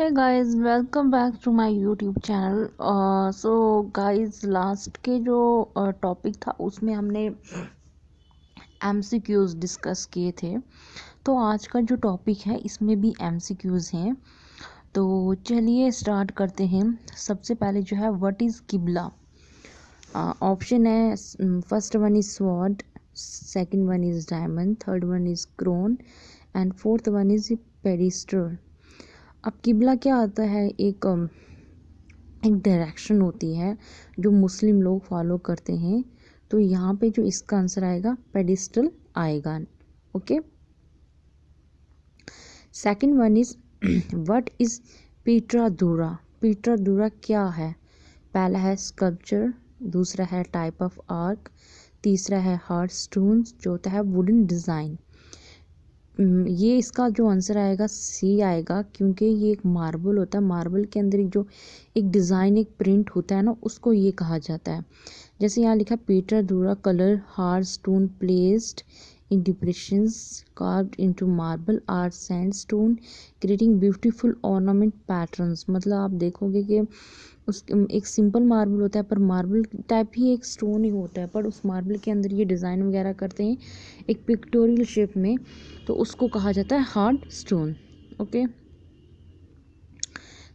Hey guys, welcome back to my YouTube channel. So guys, last के जो topic था उसमें हमने MCQs डिस्कस किए थे। तो आज का जो टॉपिक है इसमें भी MCQs हैं। तो चलिए स्टार्ट करते हैं। सबसे पहले जो है व्हाट इज़ किबला। ऑप्शन है first one is sword, second one is diamond, third one is crown and fourth one is pedestal. अब किबला क्या आता है, एक डायरेक्शन होती है जो मुस्लिम लोग फॉलो करते हैं। तो यहाँ पे जो इसका आंसर आएगा पेडिस्टल आएगा। Okay, second one is what is pietra dura. Pietra dura क्या है? पहला है स्कल्पचर, दूसरा है टाइप ऑफ आर्क, तीसरा है हार्ड स्टोन्स, चौथा है वुडन डिज़ाइन। ये इसका जो आंसर आएगा सी आएगा, क्योंकि ये एक मार्बल होता है। मार्बल के अंदर जो एक डिज़ाइन, एक प्रिंट होता है ना, उसको ये कहा जाता है। जैसे यहाँ लिखा pietra dura colour hard stone placed in depressions carved into marble or sandstone creating beautiful ornament patterns. मतलब आप देखोगे कि उस एक सिंपल मार्बल होता है, पर मार्बल टाइप ही एक स्टोन ही होता है, पर उस मार्बल के अंदर ये डिज़ाइन वगैरह करते हैं एक पिक्टोरियल शेप में, तो उसको कहा जाता है hard stone. Okay,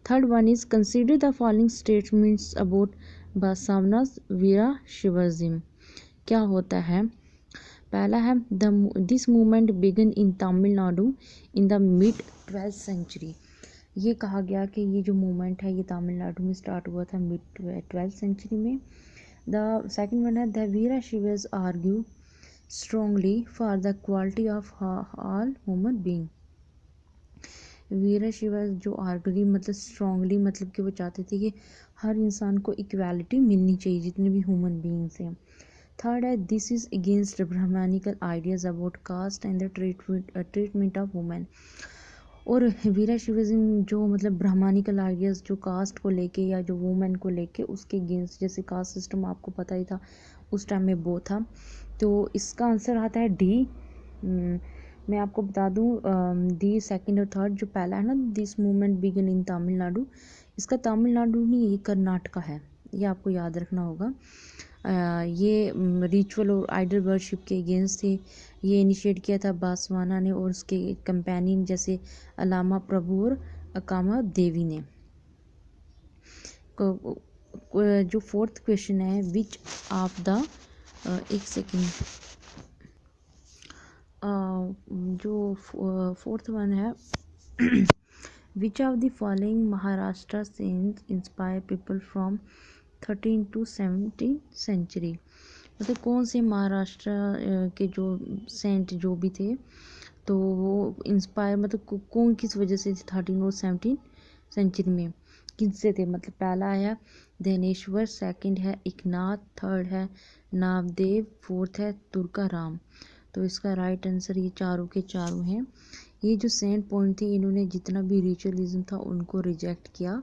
third one is consider the following statements about Basavanna's Virashaivism. क्या होता है? पहला है this movement began in Tamil Nadu in the mid 12th century. ये कहा गया कि ये जो मूवमेंट है ये तमिलनाडु में स्टार्ट हुआ था मिड 12th सेंचुरी में। द सेकंड वन है the Virashaivas argue strongly for the quality of all human being. Virashaiva जो आर्गली मतलब स्ट्रॉन्गली, मतलब कि वो चाहते थे कि हर इंसान को इक्वालिटी मिलनी चाहिए जितने भी ह्यूमन बींग्स हैं। थर्ड है this is against Brahmanical ideas about caste and the treatment of women. और वीरा शिवाजी जो मतलब ब्राह्मणिकल आइडियाज़ जो कास्ट को लेके या जो वुमेन को लेके उसके अगेंस्ट, जैसे कास्ट सिस्टम आपको पता ही था उस टाइम में वो था। तो इसका आंसर आता है डी। मैं आपको बता दूं डी सेकंड और थर्ड, जो पहला है ना this movement began in Tamil Nadu, इसका तमिलनाडु नहीं, ये कर्नाटका है, ये आपको याद रखना होगा। ये रिचुअल और आइडल वर्शिप के अगेंस्ट थे। ये इनिशिएट किया था बासवाना ने और उसके कंपेनियन जैसे अलामा प्रभु और अकामा देवी ने। जो फोर्थ क्वेश्चन है विच ऑफ द एक सेकेंड, जो फोर्थ वन है which of the following Maharashtra saints inspire people from 13 to 17 century. मतलब कौन से महाराष्ट्र के जो सेंट जो भी थे, तो वो इंस्पायर मतलब कौन किस वजह से 13 और 17 सेंचुरी में किससे थे? मतलब पहला है धनेश्वर, सेकंड है एकनाथ, थर्ड है नामदेव, फोर्थ है तुर्काराम। तो इसका राइट आंसर ये चारों के चारों हैं। ये जो सेंट पॉइंट थे, इन्होंने जितना भी रिचुअलिज्म था उनको रिजेक्ट किया।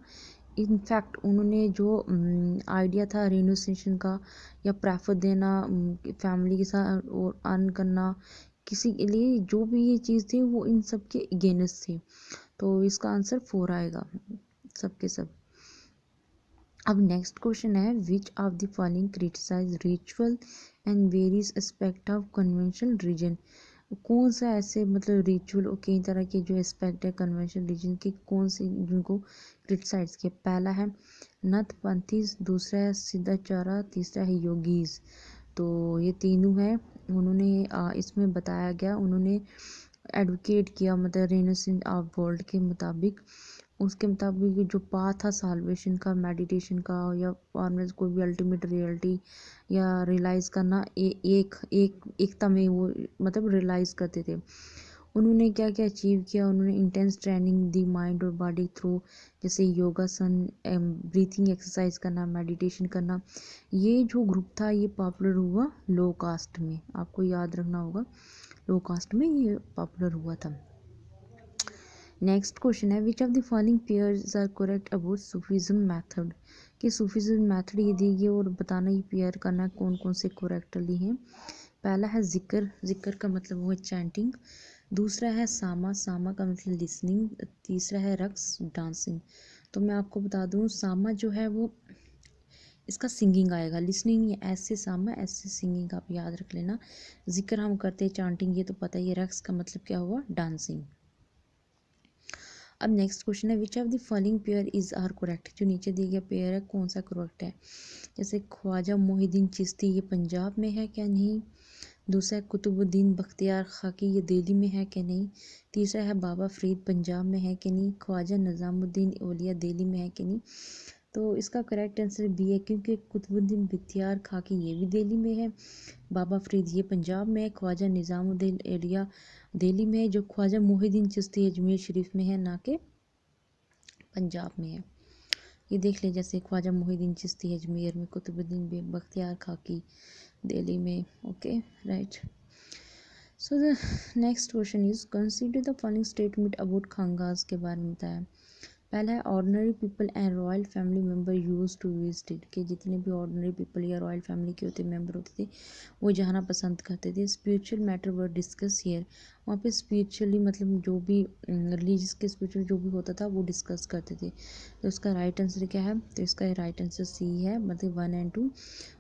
इनफैक्ट उन्होंने जो आइडिया था रिनोसेशन का या प्रेफर देना फैमिली के साथ और अर्न करना किसी के लिए, जो भी ये चीज़ थी वो इन सब के अगेंस्ट थी। तो इसका आंसर 4 आएगा सब के सब। अब नेक्स्ट क्वेश्चन है which of the following criticize ritual and various aspect of conventional reason. कौन सा ऐसे मतलब रिचुअल और कई तरह के जो एस्पेक्ट है कन्वेंशनल रीजन के, कौन से जिनको क्रिटिसाइज किया? पहला है नथपंथीज, दूसरा है सिद्धाचारा, तीसरा है योगीज। तो ये तीनों है, उन्होंने इसमें बताया गया, उन्होंने एडवोकेट किया मतलब रेनेसेंस ऑफ वर्ल्ड के मुताबिक। उसके मुताबिक जो पाथ था साल्वेशन का, मेडिटेशन का, या फॉर्मल कोई भी अल्टीमेट रियलिटी या रियलाइज़ करना, एकता में वो मतलब रियलाइज़ करते थे। उन्होंने क्या क्या अचीव किया? उन्होंने इंटेंस ट्रेनिंग दी माइंड और बॉडी थ्रू, जैसे योगासन, ब्रीथिंग एक्सरसाइज करना, मेडिटेशन करना। ये जो ग्रुप था ये पॉपुलर हुआ लो कास्ट में, आपको याद रखना होगा लो कास्ट में ये पॉपुलर हुआ था। नेक्स्ट क्वेश्चन है which of the following pairs are correct about Sufism method. कि सूफीज़म मेथड ये दी गई और बताना ये पेयर करना कौन कौन से करेक्टली हैं। पहला है जिक्र, जिक्र का मतलब वो है चैंटिंग। दूसरा है सामा, सामा का मतलब लिसनिंग। तीसरा है रक्स, डांसिंग। तो मैं आपको बता दूं, सामा जो है वो इसका सिंगिंग आएगा, लिसनिंग नहीं। ऐसे सामा, ऐसे सिंगिंग, आप याद रख लेना। जिक्र हम करते हैं चांटिंग, ये तो पता ही है। रक्स का मतलब क्या हुआ, डांसिंग। अब नेक्स्ट क्वेश्चन है, which of the following pair is are correct. जो नीचे दिया गया पेयर है कौन सा करेक्ट है। जैसे ख्वाजा मोहिद्दीन चिश्ती, ये पंजाब में है क्या, नहीं। दूसरा है कुतुबुद्दीन बख्तियार खाकी, ये दिल्ली में है क्या, नहीं। तीसरा है बाबा फरीद, पंजाब में है कि नहीं। ख्वाजा निज़ामुद्दीन औलिया, दिल्ली में है कि नहीं। तो इसका करेक्ट आंसर बी है, क्योंकि कुतुबुद्दीन बख्तियार खाकी ये भी दिल्ली में है, बाबा फरीद ये पंजाब में है, ख्वाजा निज़ामुद्दीन औलिया दिल्ली में है, जो ख्वाजा मोहिद्दीन चिश्ती अजमेर शरीफ में है, ना कि पंजाब में है। ये देख ले, जैसे ख्वाजा मोहिद्दीन चिश्ती अजमेर में, कुतुबुद्दीन बख्तियार खाकी दिल्ली में। Okay, right. So the next question is, consider the following statement about खंगास के बारे में बताया। पहला है, ordinary people and royal family member use to visit, कि जितने भी ऑर्डिनरी पीपल या रॉयल फैमिली के होते मेम्बर होते थे वो जाना पसंद करते थे। Spiritual matter were discuss here, वहाँ पे स्पिरिचुअली मतलब जो भी रिलीजियस के स्पिरिचुअल जो भी होता था वो डिस्कस करते थे। तो इसका राइट आंसर क्या है, तो इसका राइट आंसर सी है, मतलब 1 और 2।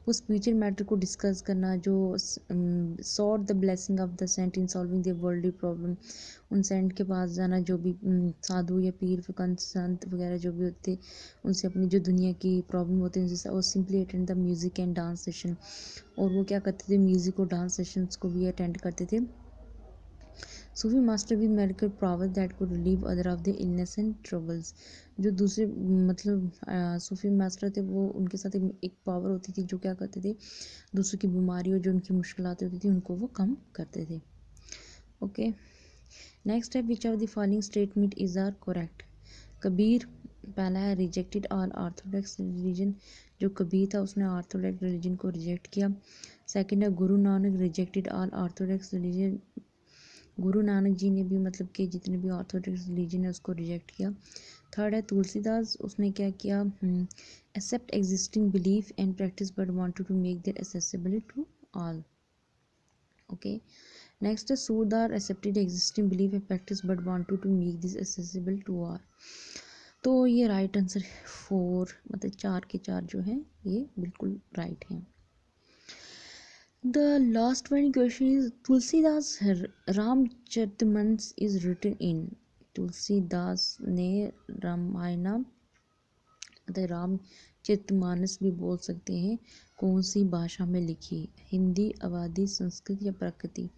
वो स्पिरिचुअल मैटर को डिस्कस करना, जो sought the blessing of the saint in solving the worldly problem, उन सेंट के पास जाना, जो भी साधु या पीर फकंद संत वगैरह जो भी होते, उनसे अपनी जो दुनिया की प्रॉब्लम होती है उनसे, और simply attend the music and dance session. और वो क्या करते थे, म्यूज़िक और डांस सेशंस को भी अटेंड करते थे। Sufi master with medical power that को relieve other of the illness and troubles, जो दूसरे मतलब सूफी मास्टर थे वो, उनके साथ एक पावर होती थी जो क्या करते थे, दूसरों की बीमारी और जो उनकी मुश्किलात होती थी उनको वो कम करते थे। ओके, नेक्स्ट है, which of the following statement is are correct. Kabir, पहला है, रिजेक्टेड ऑल ऑर्थोडॉक्स रिलीजन, जो कबीर था उसने ऑर्थोडॉक्स रिलीजन को रिजेक्ट किया। सेकंड है, Guru Nanak rejected all Orthodox religion, Guru Nanak ji ने भी मतलब कि जितने भी ऑर्थोडॉक्स रिलीजन है उसको रिजेक्ट किया। थर्ड है, तुलसीदास, उसने क्या किया, except existing belief and practice but wanted to make their accessible to all. Okay, next है, Surdas accepted existing belief and practice but wanted to make this accessible to all. तो ये राइट आंसर 4, मतलब 4 के 4 जो हैं ये बिल्कुल राइट हैं। The last one question is, Tulsidas Ramcharitmanas is written in, Tulsidas ने रामायण मतलब रामचरितमानस भी बोल सकते हैं, कौन सी भाषा में लिखी, हिंदी, अवधी, संस्कृत या प्राकृतिक।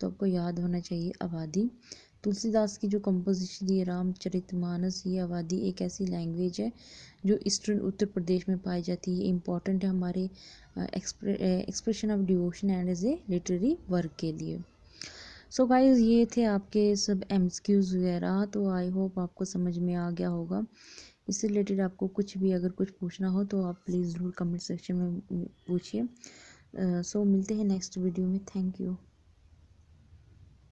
तो आपको याद होना चाहिए अवधी। तुलसीदास की जो कंपोजिशन है रामचरितमानस, ये अवधी एक ऐसी लैंग्वेज है जो ईस्टर्न उत्तर प्रदेश में पाई जाती है। इम्पॉर्टेंट है हमारे expression of devotion and as a literary work के लिए। सो गाइस, ये थे आपके सब एमसीक्यूज़ वगैरह, तो आई होप आपको समझ में आ गया होगा। इससे रिलेटेड आपको कुछ भी अगर कुछ पूछना हो तो आप प्लीज़ ज़रूर कमेंट सेक्शन में पूछिए। सो मिलते हैं नेक्स्ट वीडियो में। Thank you.